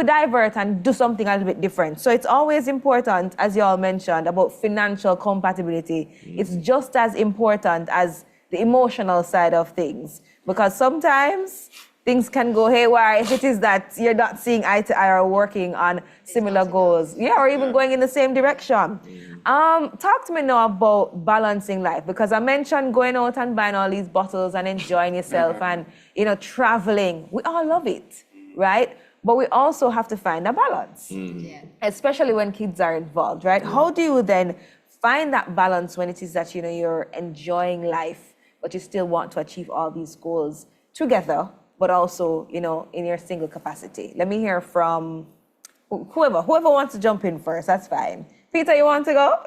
divert and do something a little bit different. So it's always important, as you all mentioned, about financial compatibility. It's just as important as the emotional side of things, because sometimes things can go haywire if it is that you're not seeing eye to eye or working on similar goals. Yeah, or even going in the same direction. Talk to me now about balancing life, because I mentioned going out and buying all these bottles and enjoying yourself and, traveling. We all love it, right? But we also have to find a balance, especially when kids are involved, right? How do you then find that balance when it is that, you're enjoying life, but you still want to achieve all these goals together, but also, in your single capacity? Let me hear from whoever wants to jump in first. That's fine. Peter, you want to go?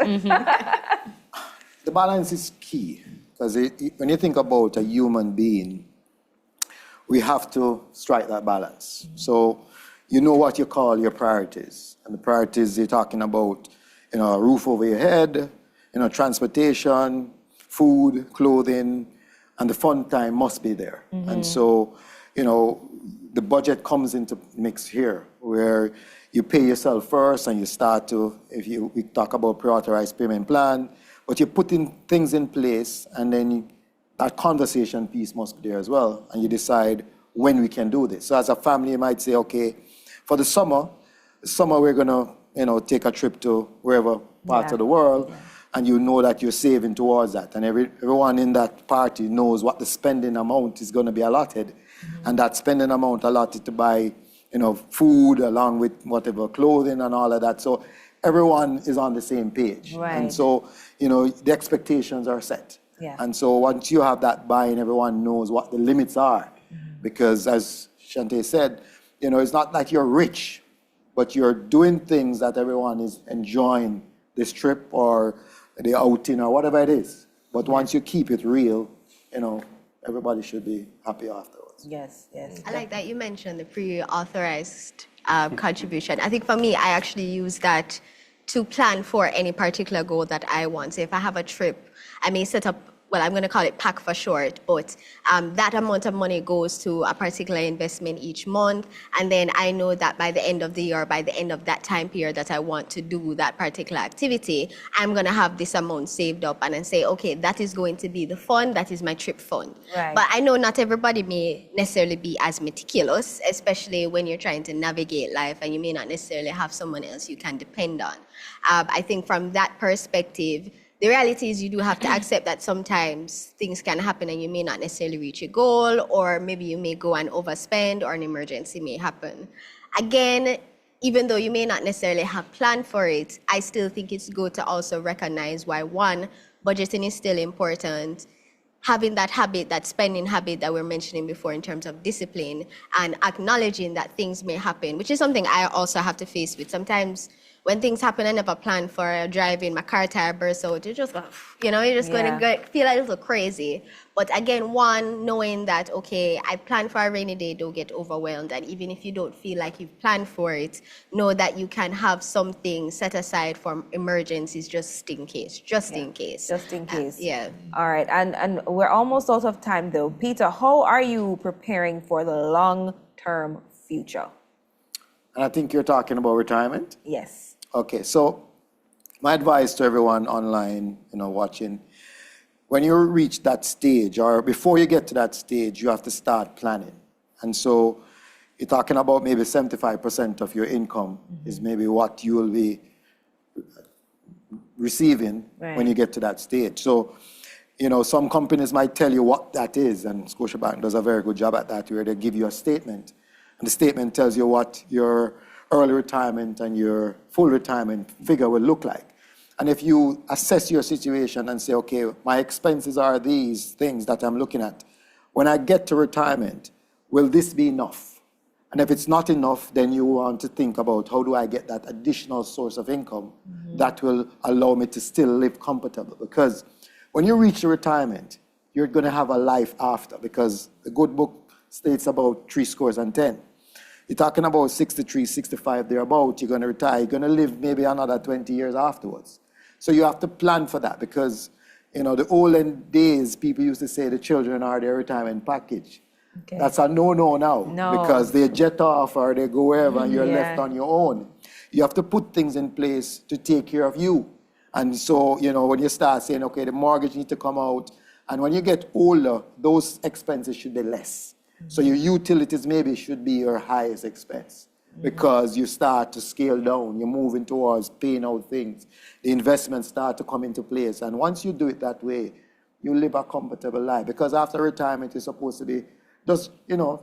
The balance is key, because when you think about a human being, we have to strike that balance. So you know what you call your priorities. And the priorities you're talking about, a roof over your head, transportation, food, clothing, and the fun time must be there. And so, the budget comes into mix here, where you pay yourself first and you start to, we talk about pre-authorized payment plan, but you're putting things in place, and then that conversation piece must be there as well, and you decide when we can do this. So as a family, you might say, okay, for the summer we're gonna, take a trip to wherever part of the world, and you know that you're saving towards that, and everyone in that party knows what the spending amount is gonna be allotted, and that spending amount allotted to buy, food along with whatever clothing and all of that. So everyone is on the same page, Right. and so the expectations are set. Yeah. And so once you have that buy-in, everyone knows what the limits are. Because as Shante said, it's not like you're rich, but you're doing things that everyone is enjoying, this trip or the outing or whatever it is. But once you keep it real, everybody should be happy afterwards. Yes. I like that you mentioned the pre-authorized contribution. I think for me, I actually use that to plan for any particular goal that I want. So if I have a trip, I may set up, I'm going to call it pack for short, but that amount of money goes to a particular investment each month. And then I know that by the end of the year, by the end of that time period that I want to do that particular activity, I'm going to have this amount saved up and then say, okay, that is going to be the fund, that is my trip fund. Right. But I know not everybody may necessarily be as meticulous, especially when you're trying to navigate life and you may not necessarily have someone else you can depend on. I think from that perspective, the reality is you do have to accept that sometimes things can happen and you may not necessarily reach a goal, or maybe you may go and overspend, or an emergency may happen. Again, even though you may not necessarily have planned for it, I still think it's good to also recognize why, one, budgeting is still important, having that habit, that spending habit that we're mentioning before in terms of discipline, and acknowledging that things may happen, which is something I also have to face with. Sometimes when things happen, I never plan for driving, my car tire bursts out, you're just going to feel a little crazy. But again, one, knowing that, okay, I plan for a rainy day, don't get overwhelmed. And even if you don't feel like you've planned for it, know that you can have something set aside for emergencies just in case. Just in case. Yeah. All right, and we're almost out of time though. Peter, how are you preparing for the long-term future? And I think you're talking about retirement? Yes. Okay, so my advice to everyone online, watching, when you reach that stage, or before you get to that stage, you have to start planning. And so you're talking about maybe 75% of your income is maybe what you will be receiving when you get to that stage. So, some companies might tell you what that is, and Scotiabank does a very good job at that, where they give you a statement. And the statement tells you what your early retirement and your full retirement figure will look like. And if you assess your situation and say, okay, my expenses are these things that I'm looking at, when I get to retirement, will this be enough? And if it's not enough, then you want to think about how do I get that additional source of income that will allow me to still live comfortable. Because when you reach retirement, you're going to have a life after, because the good book states about 70. You're talking about 63, 65, thereabout, you're going to retire, you're going to live maybe another 20 years afterwards. So you have to plan for that, because, the olden days, people used to say the children are their retirement package. Okay. That's a no-no now, because they jet off or they go wherever and you're left on your own. You have to put things in place to take care of you. And so, when you start saying, okay, the mortgage needs to come out, and when you get older, those expenses should be less. So your utilities maybe should be your highest expense because you start to scale down, you're moving towards paying out things. The investments start to come into place. And once you do it that way, you live a comfortable life. Because after retirement, you're supposed to be just,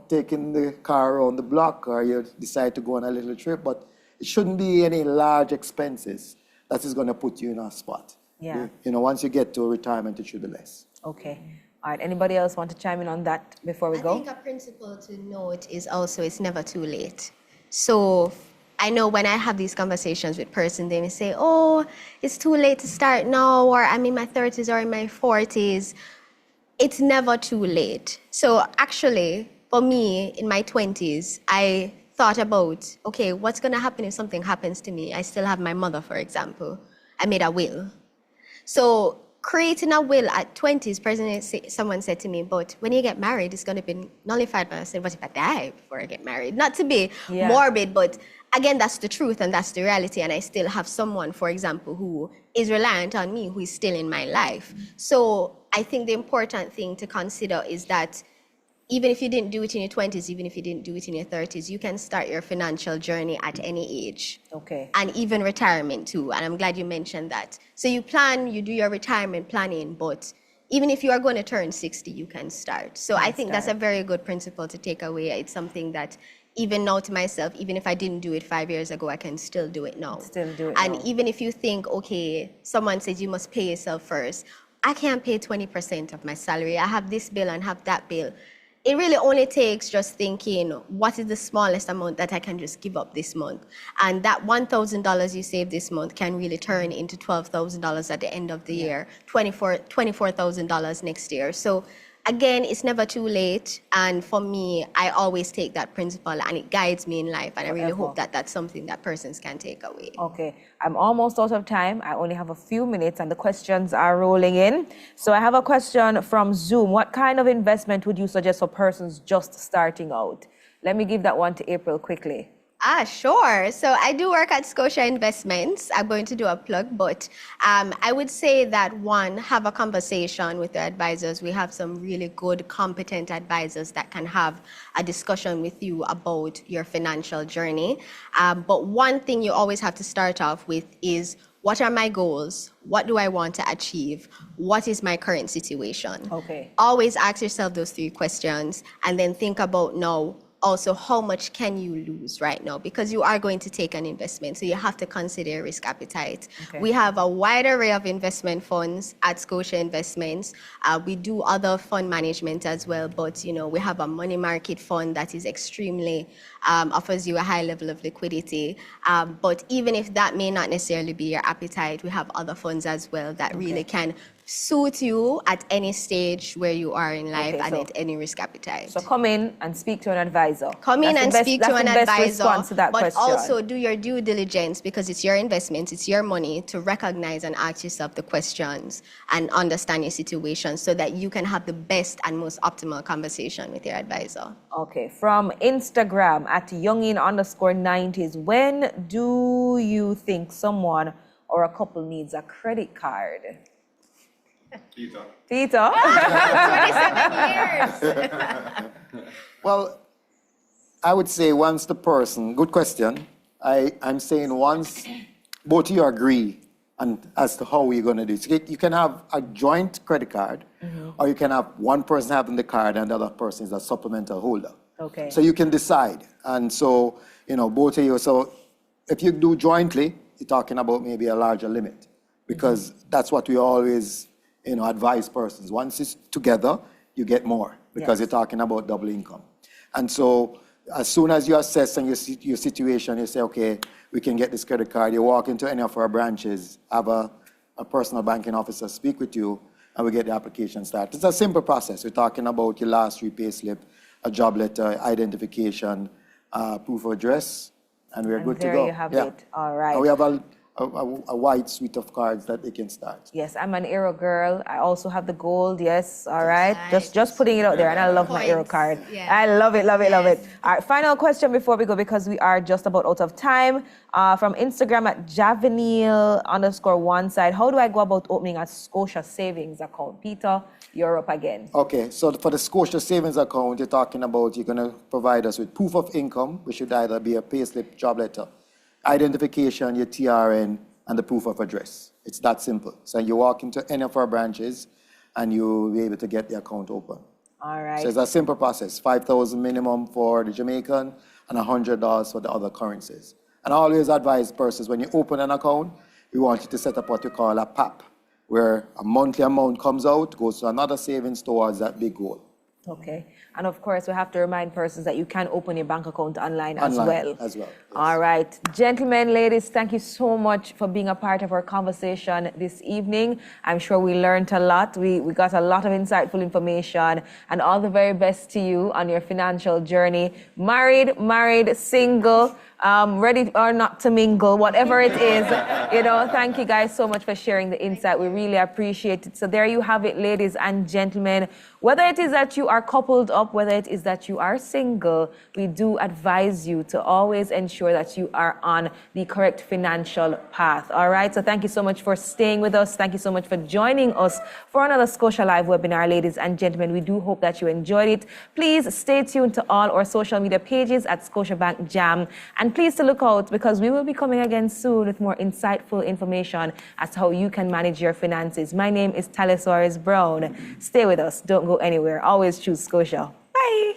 taking the car around the block or you decide to go on a little trip. But it shouldn't be any large expenses that is going to put you in a spot. Yeah. Once you get to retirement, it should be less. Okay. All right. Anybody else want to chime in on that before we go? I think a principle to note is also it's never too late. So I know when I have these conversations with persons, they may say, oh, it's too late to start now, or I'm in my 30s or in my 40s. It's never too late. So actually, for me, in my 20s, I thought about, okay, what's going to happen if something happens to me? I still have my mother, for example. I made a will. So creating a will at 20s, personally, someone said to me, but when you get married, it's going to be nullified. But I said, what if I die before I get married? Not to be morbid, but again, that's the truth and that's the reality. And I still have someone, for example, who is reliant on me, who is still in my life. So I think the important thing to consider is that even if you didn't do it in your 20s, even if you didn't do it in your 30s, you can start your financial journey at any age. Okay. And even retirement too. And I'm glad you mentioned that. So you do your retirement planning, but even if you are going to turn 60, you can start. So I think that's a very good principle to take away. It's something that even now to myself, even if I didn't do it 5 years ago, I can still do it now. And even if you think, okay, someone says you must pay yourself first. I can't pay 20% of my salary. I have this bill and have that bill. It really only takes just thinking, what is the smallest amount that I can just give up this month? And that $1,000 you save this month can really turn into $12,000 at the end of the year, $24,000 next year. So again, it's never too late. And for me, I always take that principle and it guides me in life. And I really hope that that's something that persons can take away. Okay. I'm almost out of time. I only have a few minutes and the questions are rolling in. So I have a question from Zoom. What kind of investment would you suggest for persons just starting out? Let me give that one to April quickly. Sure. So I do work at Scotia Investments. I'm going to do a plug, but I would say that one, have a conversation with the advisors. We have some really good, competent advisors that can have a discussion with you about your financial journey. But one thing you always have to start off with is, what are my goals? What do I want to achieve? What is my current situation? Okay. Always ask yourself those 3 questions and then think about now, also, how much can you lose right now? Because you are going to take an investment, so you have to consider risk appetite. Okay. We have a wide array of investment funds at Scotia Investments. We do other fund management as well, but we have a money market fund that is extremely offers you a high level of liquidity. But even if that may not necessarily be your appetite, we have other funds as well that really can suit you at any stage where you are in life and at any risk appetite. So come in and speak to an advisor. Come in and speak to an advisor, but also do your due diligence because it's your investment, it's your money, to recognize and ask yourself the questions and understand your situation so that you can have the best and most optimal conversation with your advisor. Okay, from Instagram at youngin_90s, when do you think someone or a couple needs a credit card? Tito. 27 years. Well, I would say once the person, good question. I'm saying once both of you agree and as to how we're going to do it. You can have a joint credit card, or you can have one person having the card and the other person is a supplemental holder. Okay. So you can decide. And so, both of you, so if you do jointly, you're talking about maybe a larger limit because that's what we always advise persons. Once it's together, you get more because you're talking about double income. And so as soon as you assess and your situation, you say, okay, we can get this credit card. You walk into any of our branches, have a personal banking officer speak with you, and we get the application started. It's a simple process. We're talking about your last 3 pay slip, a job letter, identification, proof of address, and we're good to go. There you have it. All right. And we have a a wide suite of cards that they can start. Yes, I'm an Aero girl. I also have the gold. Yes, all right. Right. Just putting it out there, and I love my Aero Points. card. Yeah. I love it, love it, love it. Yes. All right, final question before we go, because we are just about out of time. From Instagram at Javanil_one side. How do I go about opening a Scotia savings account? Peter, you're up again. Okay, so for the Scotia savings account, you're talking about you're going to provide us with proof of income, which should either be a payslip, job letter, identification, your TRN, and the proof of address. It's that simple. So you walk into any of our branches and you'll be able to get the account open. All right. So it's a simple process, $5,000 minimum for the Jamaican and $100 for the other currencies. And I always advise persons, when you open an account, we want you to set up what we call a PAP, where a monthly amount comes out, goes to another savings towards that big goal. Okay. And of course, we have to remind persons that you can open your bank account online as well. As well. Yes. All right. Gentlemen, ladies, thank you so much for being a part of our conversation this evening. I'm sure we learned a lot. We got a lot of insightful information, and all the very best to you on your financial journey. Married, single, ready or not to mingle, whatever it is. Thank you guys so much for sharing the insight. We really appreciate it. So there you have it, ladies and gentlemen. Whether it is that you are coupled up, whether it is that you are single, we do advise you to always ensure that you are on the correct financial path. All right. So thank you so much for staying with us. Thank you so much for joining us for another ScotiaLIVE webinar, ladies and gentlemen. We do hope that you enjoyed it. Please stay tuned to all our social media pages at Scotiabank Jam. And please to look out, because we will be coming again soon with more insightful information as to how you can manage your finances. My name is Talia Suarez Brown. Stay with us. Don't go anywhere. Always choose Scotia. Bye.